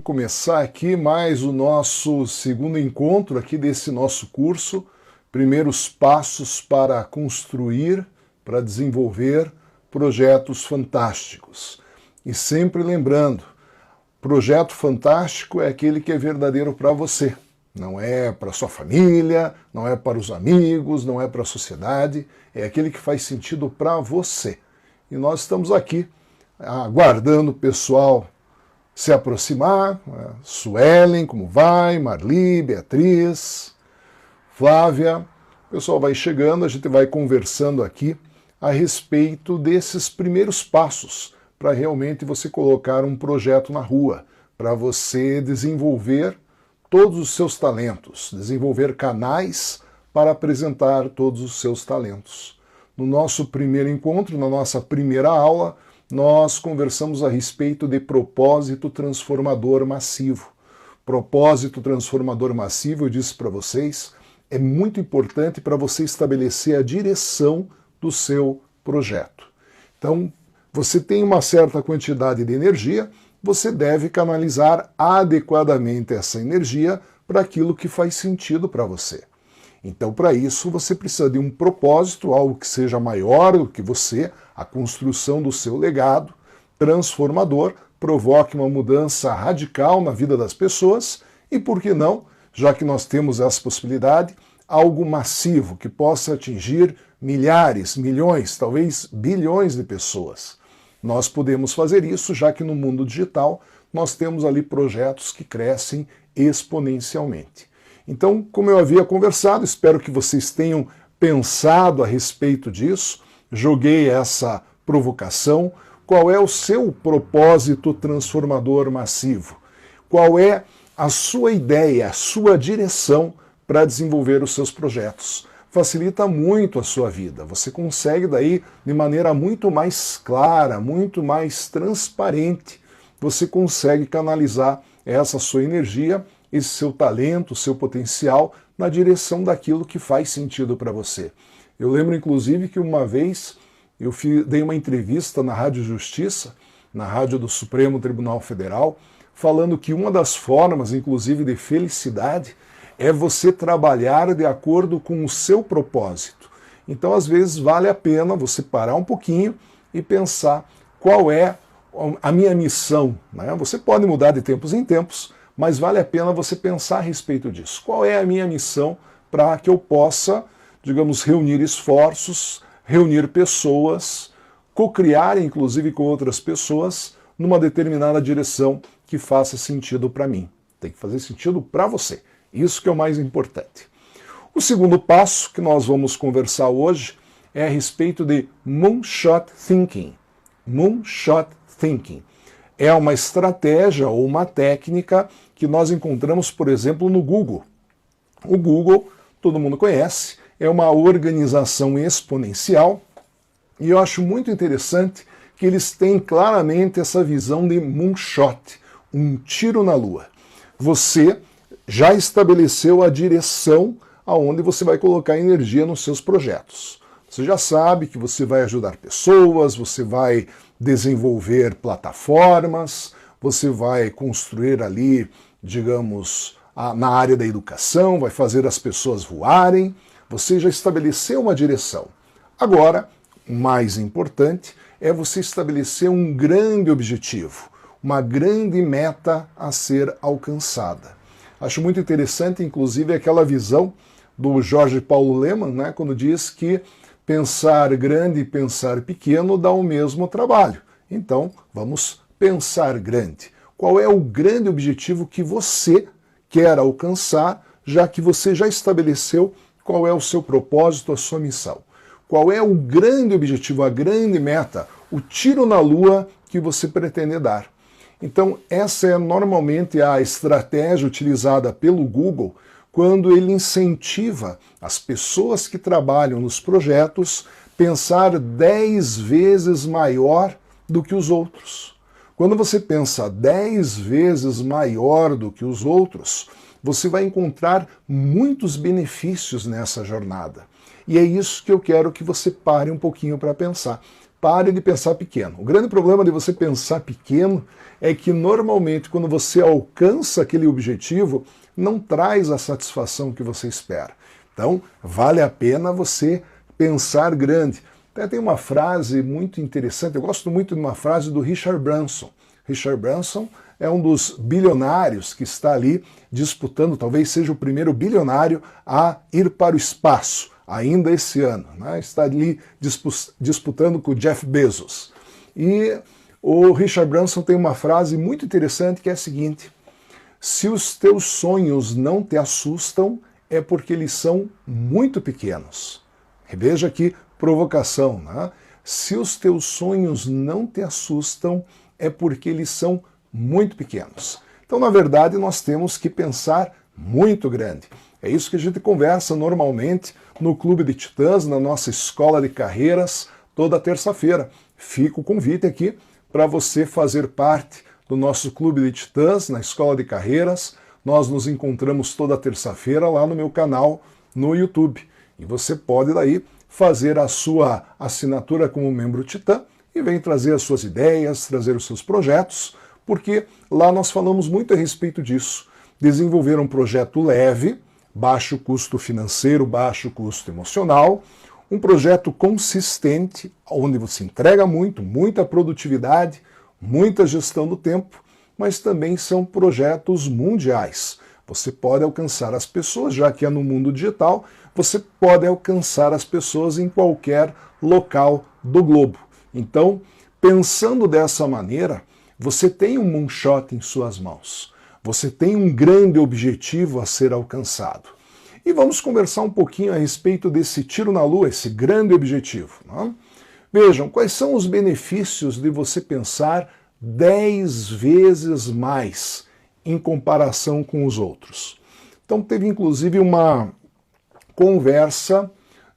começar aqui mais o nosso segundo encontro aqui desse nosso curso, primeiros passos para construir, para desenvolver projetos fantásticos. E sempre lembrando, projeto fantástico é aquele que é verdadeiro para você. Não é para sua família, não é para os amigos, não é para a sociedade, é aquele que faz sentido para você. E nós estamos aqui aguardando o pessoal se aproximar. Suelen, como vai? Marli, Beatriz, Flávia. O pessoal vai chegando, a gente vai conversando aqui a respeito desses primeiros passos para realmente você colocar um projeto na rua, para você desenvolver todos os seus talentos, desenvolver canais para apresentar todos os seus talentos. No nosso primeiro encontro, na nossa primeira aula, nós conversamos a respeito de propósito transformador massivo. Propósito transformador massivo, eu disse para vocês, é muito importante para você estabelecer a direção do seu projeto. Então, você tem uma certa quantidade de energia, você deve canalizar adequadamente essa energia para aquilo que faz sentido para você. Então, para isso, você precisa de um propósito, algo que seja maior do que você, a construção do seu legado transformador, provoque uma mudança radical na vida das pessoas e, por que não, já que nós temos essa possibilidade, algo massivo que possa atingir milhares, milhões, talvez bilhões de pessoas. Nós podemos fazer isso, já que no mundo digital nós temos ali projetos que crescem exponencialmente. Então, como eu havia conversado, espero que vocês tenham pensado a respeito disso, joguei essa provocação. Qual é o seu propósito transformador massivo? Qual é a sua ideia, a sua direção para desenvolver os seus projetos? Facilita muito a sua vida. Você consegue daí, de maneira muito mais clara, muito mais transparente, você consegue canalizar essa sua energia, esse seu talento, seu potencial na direção daquilo que faz sentido para você. Eu lembro, inclusive, que uma vez eu dei uma entrevista na Rádio Justiça, na rádio do Supremo Tribunal Federal, falando que uma das formas, inclusive, de felicidade é você trabalhar de acordo com o seu propósito. Então, às vezes, vale a pena você parar um pouquinho e pensar qual é a minha missão, né? Você pode mudar de tempos em tempos, mas vale a pena você pensar a respeito disso. Qual é a minha missão para que eu possa, digamos, reunir esforços, reunir pessoas, co-criar, inclusive, com outras pessoas, numa determinada direção que faça sentido para mim. Tem que fazer sentido para você. Isso que é o mais importante. O segundo passo que nós vamos conversar hoje é a respeito de Moonshot Thinking. Moonshot Thinking é uma estratégia ou uma técnica que nós encontramos, por exemplo, no Google. O Google, todo mundo conhece, é uma organização exponencial e eu acho muito interessante que eles têm claramente essa visão de moonshot, um tiro na lua. Você já estabeleceu a direção aonde você vai colocar energia nos seus projetos. Você já sabe que você vai ajudar pessoas, você vai desenvolver plataformas, você vai construir ali, digamos, na área da educação, vai fazer as pessoas voarem, você já estabeleceu uma direção. Agora, o mais importante é você estabelecer um grande objetivo, uma grande meta a ser alcançada. Acho muito interessante, inclusive, aquela visão do Jorge Paulo Lemann, né, quando diz que pensar grande e pensar pequeno dá o mesmo trabalho. Então, vamos pensar grande. Qual é o grande objetivo que você quer alcançar, já que você já estabeleceu qual é o seu propósito, a sua missão? Qual é o grande objetivo, a grande meta, o tiro na lua que você pretende dar? Então, essa é normalmente a estratégia utilizada pelo Google quando ele incentiva as pessoas que trabalham nos projetos a pensar 10 vezes maior do que os outros. Quando você pensa 10 vezes maior do que os outros, você vai encontrar muitos benefícios nessa jornada. E é isso que eu quero que você pare um pouquinho para pensar. pare de pensar pequeno. O grande problema de você pensar pequeno é que normalmente quando você alcança aquele objetivo, não traz a satisfação que você espera. Então, vale a pena você pensar grande. Até tem uma frase muito interessante, eu gosto muito de uma frase do Richard Branson. Richard Branson é um dos bilionários que está ali disputando, talvez seja o primeiro bilionário a ir para o espaço, ainda esse ano. Né? Está ali disputando com o Jeff Bezos. E o Richard Branson tem uma frase muito interessante que é a seguinte: se os teus sonhos não te assustam, é porque eles são muito pequenos. Veja aqui, provocação, né? Se os teus sonhos não te assustam, é porque eles são muito pequenos. Então, na verdade, nós temos que pensar muito grande. É isso que a gente conversa normalmente no Clube de Titãs, na nossa escola de carreiras, toda terça-feira. Fica o convite aqui para você fazer parte do nosso Clube de Titãs, na escola de carreiras. Nós nos encontramos toda terça-feira lá no meu canal no YouTube. E você pode daí fazer a sua assinatura como membro Titã e vem trazer as suas ideias, trazer os seus projetos, porque lá nós falamos muito a respeito disso. Desenvolver um projeto leve, baixo custo financeiro, baixo custo emocional, um projeto consistente, onde você entrega muito, muita produtividade, muita gestão do tempo, mas também são projetos mundiais. Você pode alcançar as pessoas, já que é no mundo digital, você pode alcançar as pessoas em qualquer local do globo. Então, pensando dessa maneira, você tem um moonshot em suas mãos. Você tem um grande objetivo a ser alcançado. E vamos conversar um pouquinho a respeito desse tiro na lua, esse grande objetivo. Né? Vejam, quais são os benefícios de você pensar 10 vezes mais em comparação com os outros? Então, teve inclusive uma conversa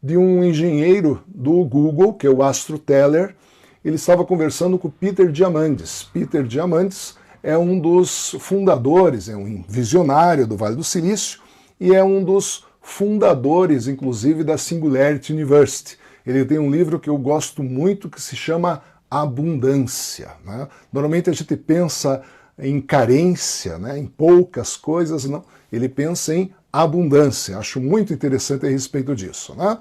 de um engenheiro do Google, que é o Astro Teller. Ele estava conversando com o Peter Diamandis. Peter Diamandis é um dos fundadores, é um visionário do Vale do Silício e é um dos fundadores, inclusive, da Singularity University. Ele tem um livro que eu gosto muito que se chama Abundância. Né? Normalmente a gente pensa em carência, né? Em poucas coisas, não. Ele pensa em abundância. Acho muito interessante a respeito disso. Né?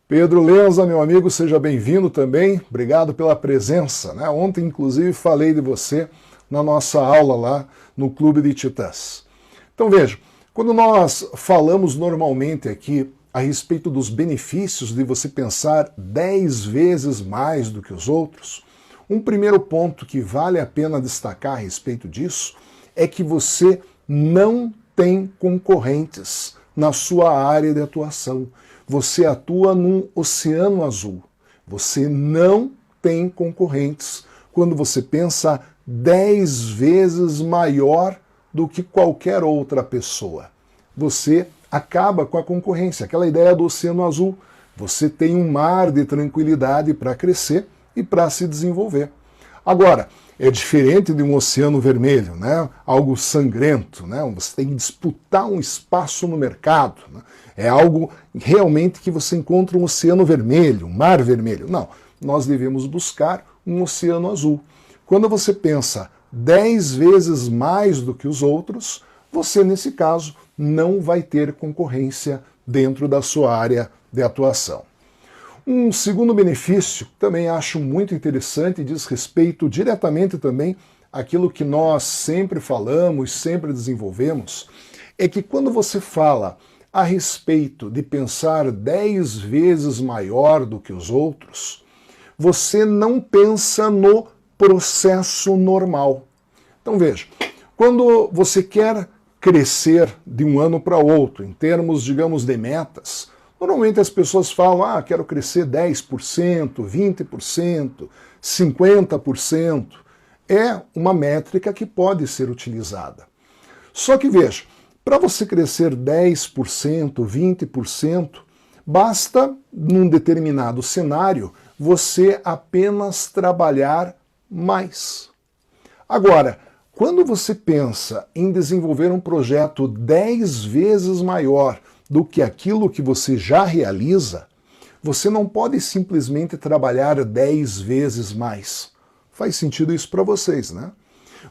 Pedro Lenza, meu amigo, seja bem-vindo também. Obrigado pela presença. Né? Ontem, inclusive, falei de você na nossa aula lá no Clube de Titãs. Então, veja, quando nós falamos normalmente aqui a respeito dos benefícios de você pensar 10 vezes mais do que os outros, um primeiro ponto que vale a pena destacar a respeito disso é que você não tem concorrentes na sua área de atuação. Você atua num oceano azul. Você não tem concorrentes quando você pensa 10 vezes maior do que qualquer outra pessoa. Você acaba com a concorrência, aquela ideia do oceano azul. Você tem um mar de tranquilidade para crescer e para se desenvolver. Agora, é diferente de um oceano vermelho, né? Algo sangrento, né? Você tem que disputar um espaço no mercado. Né? É algo realmente que você encontra um oceano vermelho, um mar vermelho. Não, nós devemos buscar um oceano azul. Quando você pensa 10 vezes mais do que os outros, você, nesse caso, não vai ter concorrência dentro da sua área de atuação. Um segundo benefício, que também acho muito interessante e diz respeito diretamente também àquilo que nós sempre falamos, sempre desenvolvemos, é que quando você fala a respeito de pensar 10 vezes maior do que os outros, você não pensa no processo normal. Então veja, quando você quer crescer de um ano para outro, em termos, digamos, de metas, normalmente as pessoas falam, quero crescer 10%, 20%, 50%. É uma métrica que pode ser utilizada. Só que veja, para você crescer 10%, 20%, basta, num determinado cenário, você apenas trabalhar mais. Agora, quando você pensa em desenvolver um projeto 10 vezes maior do que aquilo que você já realiza, Você não pode simplesmente trabalhar 10 vezes mais. Faz sentido isso para vocês, né?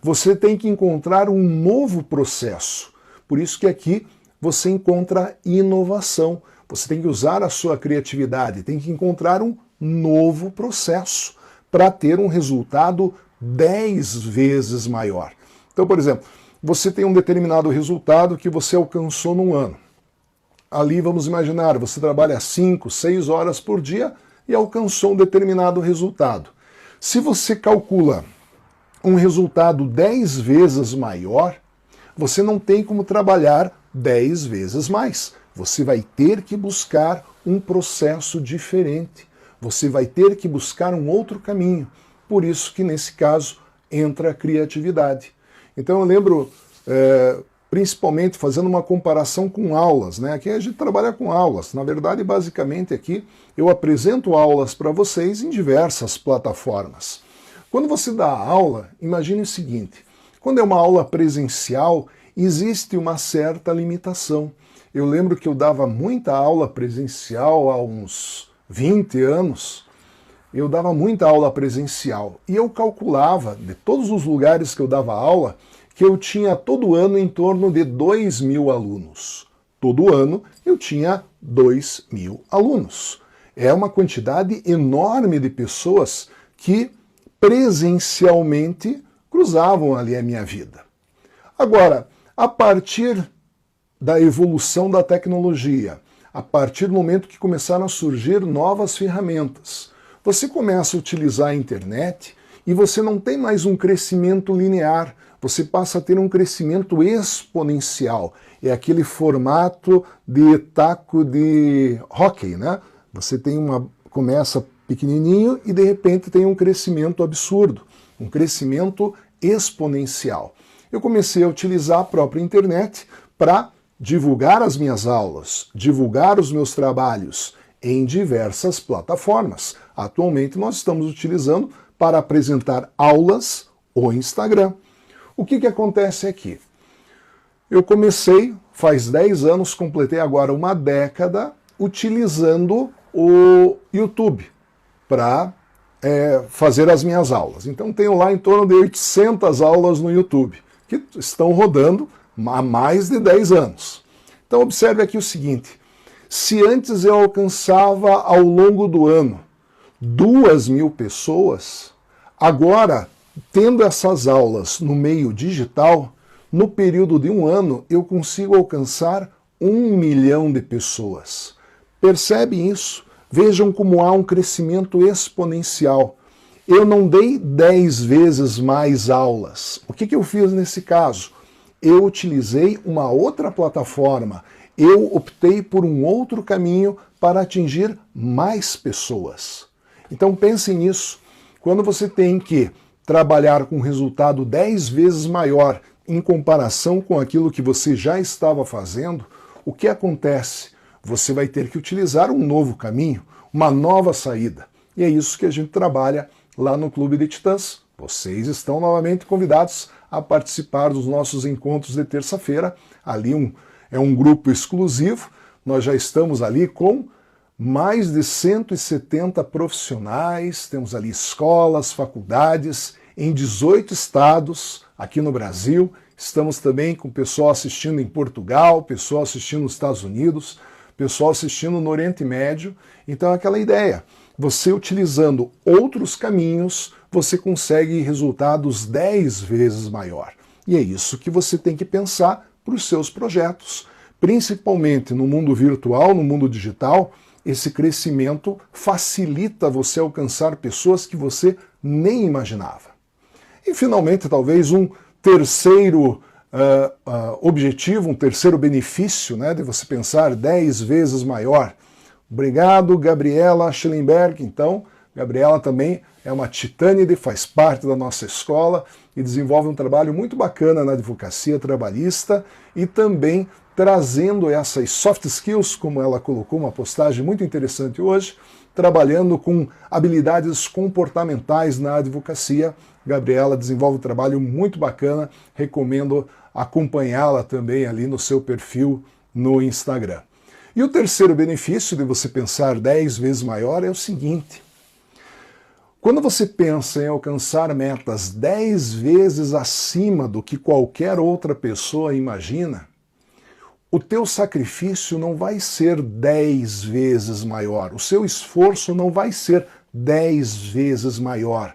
Você tem que encontrar um novo processo. Por isso que aqui você encontra inovação. Você tem que usar a sua criatividade, tem que encontrar um novo processo para ter um resultado 10 vezes maior. Então, por exemplo, você tem um determinado resultado que você alcançou num ano. Ali, vamos imaginar, você trabalha 5, 6 horas por dia e alcançou um determinado resultado. Se você calcula um resultado 10 vezes maior, você não tem como trabalhar 10 vezes mais. Você vai ter que buscar um processo diferente. Você vai ter que buscar um outro caminho. Por isso que, nesse caso, entra a criatividade. Então eu lembro, principalmente fazendo uma comparação com aulas, né? Aqui a gente trabalha com aulas. Na verdade, basicamente aqui eu apresento aulas para vocês em diversas plataformas. Quando você dá aula, imagine o seguinte, quando é uma aula presencial, existe uma certa limitação. Eu lembro que eu dava muita aula presencial há uns 20 anos, eu dava muita aula presencial e eu calculava, de todos os lugares que eu dava aula, que eu tinha todo ano em torno de 2.000 alunos. Todo ano eu tinha 2.000 alunos. É uma quantidade enorme de pessoas que presencialmente cruzavam ali a minha vida. Agora, a partir da evolução da tecnologia, a partir do momento que começaram a surgir novas ferramentas, você começa a utilizar a internet e você não tem mais um crescimento linear, você passa a ter um crescimento exponencial. É aquele formato de taco de hóquei, né? Você tem começa pequenininho e de repente tem um crescimento absurdo, um crescimento exponencial. Eu comecei a utilizar a própria internet para divulgar as minhas aulas, divulgar os meus trabalhos em diversas plataformas. Atualmente nós estamos utilizando para apresentar aulas o Instagram. O que acontece aqui? Eu comecei, faz 10 anos, completei agora uma década, utilizando o YouTube para fazer as minhas aulas. Então tenho lá em torno de 800 aulas no YouTube, que estão rodando há mais de 10 anos. Então observe aqui o seguinte, se antes eu alcançava ao longo do ano 2.000 pessoas, agora, tendo essas aulas no meio digital, no período de um ano eu consigo alcançar 1 milhão de pessoas. Percebem isso? Vejam como há um crescimento exponencial. Eu não dei 10 vezes mais aulas. O que eu fiz nesse caso? Eu utilizei uma outra plataforma. Eu optei por um outro caminho para atingir mais pessoas. Então pensem nisso. Quando você tem que trabalhar com um resultado 10 vezes maior em comparação com aquilo que você já estava fazendo, o que acontece? Você vai ter que utilizar um novo caminho, uma nova saída. E é isso que a gente trabalha lá no Clube de Titãs. Vocês estão novamente convidados a participar dos nossos encontros de terça-feira. Ali é um grupo exclusivo. Nós já estamos ali com mais de 170 profissionais, temos ali escolas, faculdades, em 18 estados aqui no Brasil. Estamos também com pessoal assistindo em Portugal, pessoal assistindo nos Estados Unidos, pessoal assistindo no Oriente Médio. Então é aquela ideia, você utilizando outros caminhos, você consegue resultados 10 vezes maior. E é isso que você tem que pensar para os seus projetos. Principalmente no mundo virtual, no mundo digital, esse crescimento facilita você alcançar pessoas que você nem imaginava. E finalmente, talvez um terceiro objetivo, um terceiro benefício, né, de você pensar 10 vezes maior. Obrigado, Gabriela Schellenberg. Então, Gabriela também é uma titânide, faz parte da nossa escola e desenvolve um trabalho muito bacana na advocacia trabalhista e também trazendo essas soft skills, como ela colocou uma postagem muito interessante hoje, trabalhando com habilidades comportamentais na advocacia. Gabriela desenvolve um trabalho muito bacana, recomendo acompanhá-la também ali no seu perfil no Instagram. E o terceiro benefício de você pensar 10 vezes maior é o seguinte: quando você pensa em alcançar metas 10 vezes acima do que qualquer outra pessoa imagina, o teu sacrifício não vai ser 10 vezes maior, o seu esforço não vai ser 10 vezes maior,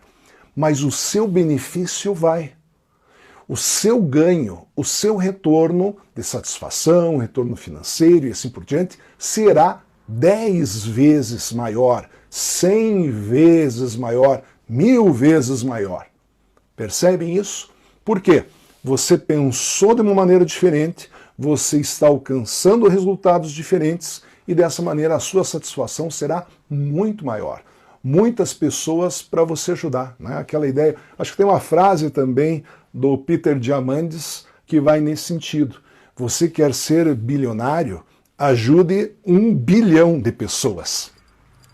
mas o seu benefício vai. O seu ganho, o seu retorno de satisfação, retorno financeiro e assim por diante, será 10 vezes maior, 100 vezes maior, 1000 vezes maior. Percebem isso? Por quê? Você pensou de uma maneira diferente, você está alcançando resultados diferentes e dessa maneira a sua satisfação será muito maior. Muitas pessoas para você ajudar, né? Aquela ideia. Acho que tem uma frase também do Peter Diamandis que vai nesse sentido. Você quer ser bilionário? Ajude 1 bilhão de pessoas.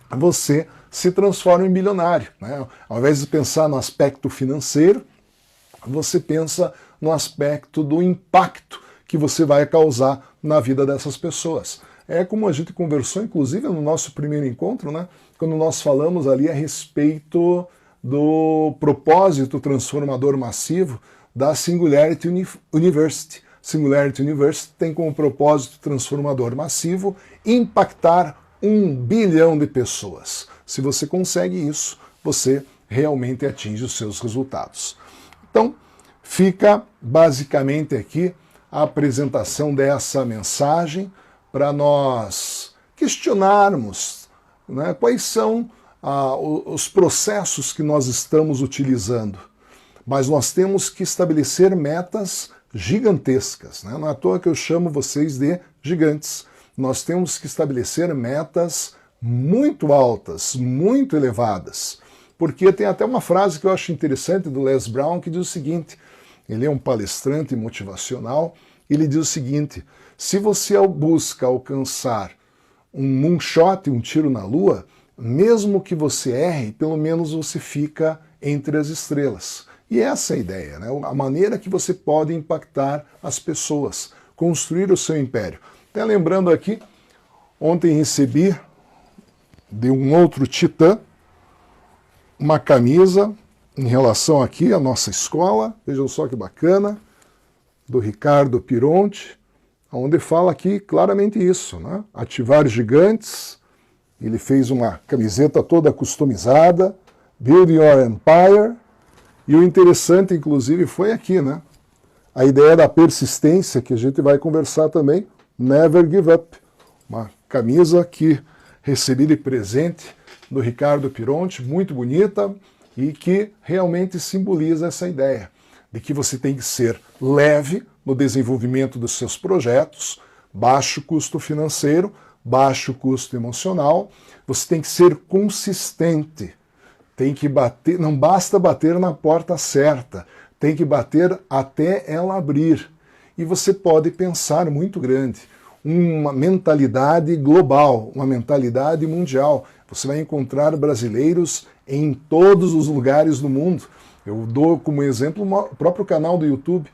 Você se transforma em bilionário, né? Ao invés de pensar no aspecto financeiro, você pensa no aspecto do impacto que você vai causar na vida dessas pessoas. É como a gente conversou, inclusive, no nosso primeiro encontro, né? Quando nós falamos ali a respeito do propósito transformador massivo da Singularity University. Singularity University tem como propósito transformador massivo impactar 1 bilhão de pessoas. Se você consegue isso, você realmente atinge os seus resultados. Então, fica basicamente aqui a apresentação dessa mensagem para nós questionarmos, né, quais são os processos que nós estamos utilizando. Mas nós temos que estabelecer metas gigantescas, né? Não é à toa que eu chamo vocês de gigantes. Nós temos que estabelecer metas muito altas, muito elevadas. Porque tem até uma frase que eu acho interessante do Les Brown que diz o seguinte, ele é um palestrante motivacional, ele diz o seguinte: se você busca alcançar um moonshot, um tiro na lua, mesmo que você erre, pelo menos você fica entre as estrelas. E essa é a ideia, né? A maneira que você pode impactar as pessoas, construir o seu império. Até lembrando aqui, ontem recebi de um outro titã uma camisa em relação aqui à nossa escola, vejam só que bacana, do Ricardo Pironte, onde fala aqui claramente isso, né? Ativar gigantes. Ele fez uma camiseta toda customizada, Build Your Empire, e o interessante, inclusive, foi aqui, né? A ideia da persistência, que a gente vai conversar também, Never Give Up. Uma camisa que recebi de presente do Ricardo Pironte, muito bonita, e que realmente simboliza essa ideia de que você tem que ser leve no desenvolvimento dos seus projetos, baixo custo financeiro, baixo custo emocional, você tem que ser consistente, tem que bater, não basta bater na porta certa, tem que bater até ela abrir. E você pode pensar muito grande, uma mentalidade global, uma mentalidade mundial. Você vai encontrar brasileiros em todos os lugares do mundo. Eu dou como exemplo o próprio canal do YouTube.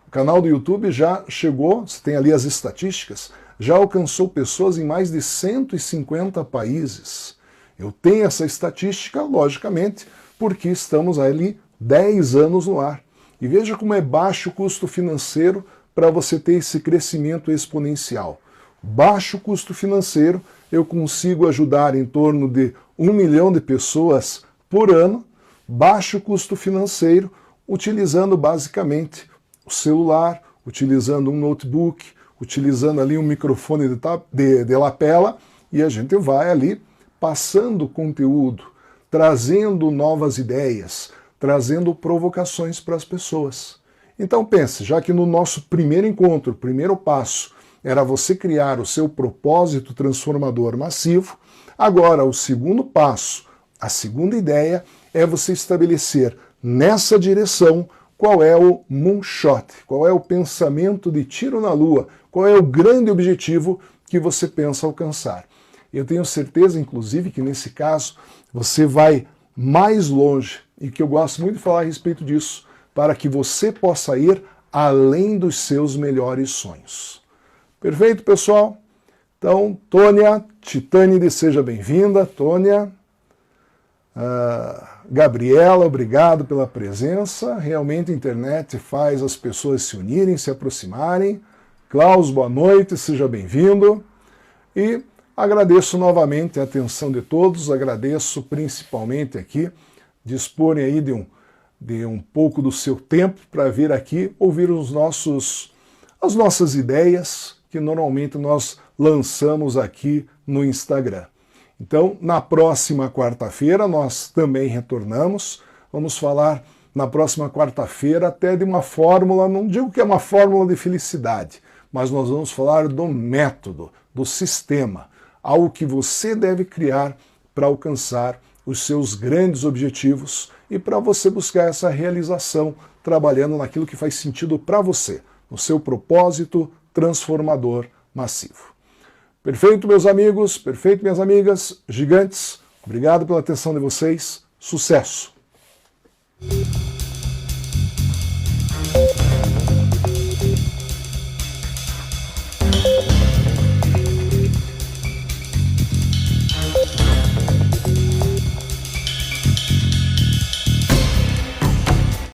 O canal do YouTube já chegou, você tem ali as estatísticas, já alcançou pessoas em mais de 150 países. Eu tenho essa estatística, logicamente, porque estamos ali 10 anos no ar. E veja como é baixo o custo financeiro para você ter esse crescimento exponencial. Baixo custo financeiro, eu consigo ajudar em torno de 1 milhão de pessoas por ano, baixo custo financeiro, utilizando basicamente o celular, utilizando um notebook, utilizando ali um microfone de lapela, e a gente vai ali passando conteúdo, trazendo novas ideias, trazendo provocações para as pessoas. Então pense, já que no nosso primeiro encontro, o primeiro passo, era você criar o seu propósito transformador massivo, agora o segundo passo, a segunda ideia, é você estabelecer nessa direção qual é o moonshot, qual é o pensamento de tiro na lua, qual é o grande objetivo que você pensa alcançar. Eu tenho certeza, inclusive, que nesse caso você vai mais longe, e que eu gosto muito de falar a respeito disso, para que você possa ir além dos seus melhores sonhos. Perfeito, pessoal? Então, Tônia Titânide, seja bem-vinda, Tônia. Gabriela, obrigado pela presença. Realmente a internet faz as pessoas se unirem, se aproximarem. Klaus, boa noite, seja bem-vindo. E agradeço novamente a atenção de todos, agradeço principalmente aqui disporem aí de um pouco do seu tempo para vir aqui ouvir as nossas ideias que normalmente nós lançamos aqui no Instagram. Então, na próxima quarta-feira, nós também retornamos. Vamos falar na próxima quarta-feira até de uma fórmula, não digo que é uma fórmula de felicidade, mas nós vamos falar do método, do sistema, algo que você deve criar para alcançar os seus grandes objetivos e para você buscar essa realização trabalhando naquilo que faz sentido para você, no seu propósito transformador massivo. Perfeito, meus amigos, perfeito, minhas amigas, gigantes. Obrigado pela atenção de vocês. Sucesso!